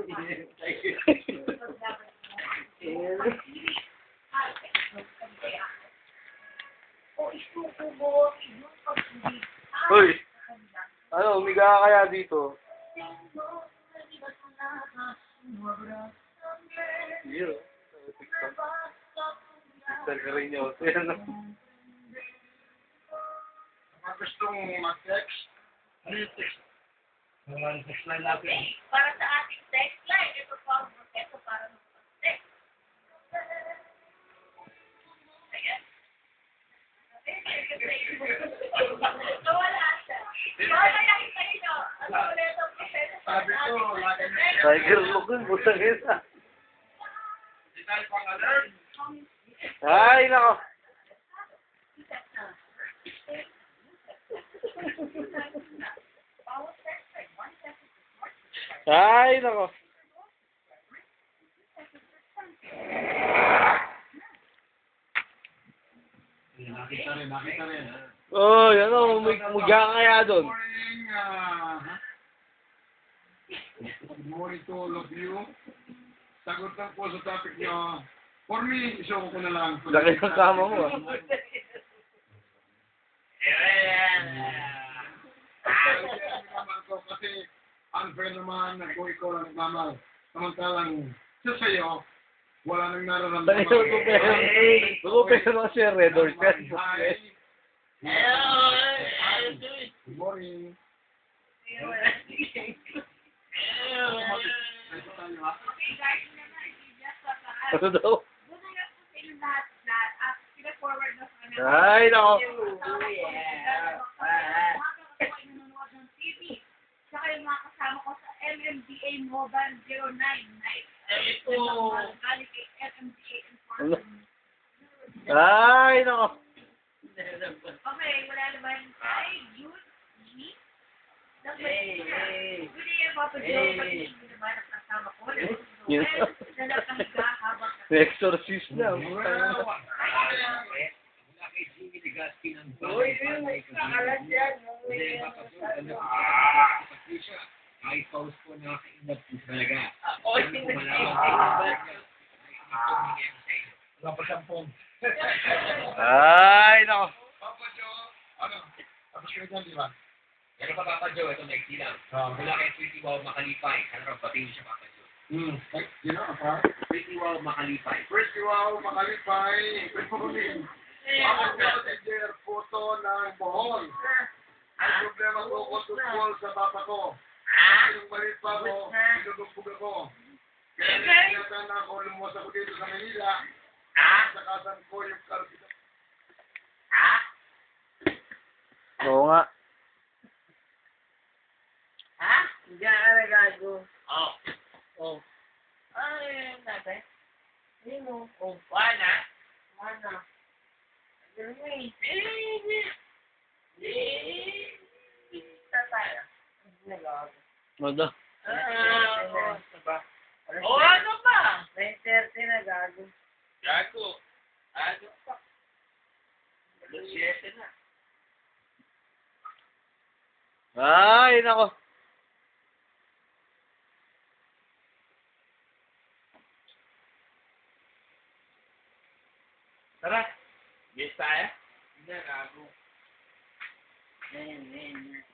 Hoy! Ano, umiga ka kaya dito? Zero. TikTok ka rin niyo. Mga gustong mag-text, ano yung text? Mga text line natin. Para sa ating text line, ito pa para mag-text. Ayan. Nawala siya. Wala yung sa'yo. Ano ulit ang proseso sa ating text? Tiger look yun, butang isa. Hindi tayo pang alert. Ay, nako. Ay, nako. Nakita rin. Oh, yan o, mugya ka kaya doon. Good morning to all of you. Sagot lang po sa topic nyo. For me, isoko ko na lang. Laki ng kama mo ah. Kasi unfair naman na kung ikaw lang nagmamahal. Samantalang sa sayo, wala nang nararamdaman. Pero kasi Red Horse yan. Good morning. Ano daw? Ay, nako. Saka yung mga kasama ko sa MMDA Mobile 09 Night. Galing kay MMDA Enforcement. Ay, nako. Okay, wala naman. Ay, yun. Hindi yung Papa Joe, pati hindi naman ang kasama ko. Yun. Nalakahiga habang Exorcist na. Uy, yun, nakalat yan. Kahit paus po nakakainap po talaga. Wala pa sampung. Ay, nako. Papa Joe, ano? Tapos kayo dyan, di ba? Ano pa Papa Joe? Ito next lang. Mula kay Pretty Wow Makalipay. Ano ba patingin siya Papa Joe? You know, pa? Pretty Wow Makalipay. First, wow, makalipay. Pagpukunin. Ako sa teacher, photo ng Bohol. Ang problema ko, tutupol sa papa ko. Yung malit pa ko, pinudugbog ako. Kaya nilatan na ako, lumuwas ako dito sa Manila. Sakasan ko yung kalpita. Oo nga. Ha? Hindi ka nagago. Oh. Ano yun natin? Hindi mo. Oh, wala. Mana? Tataya. Nagago. Ano daw? O ano ba? 9:30 na gago. Gago. Ano pa? Alas-7 na. Ay, nako. Tara. Yes, tayo. Hindi na, gago. Ayan.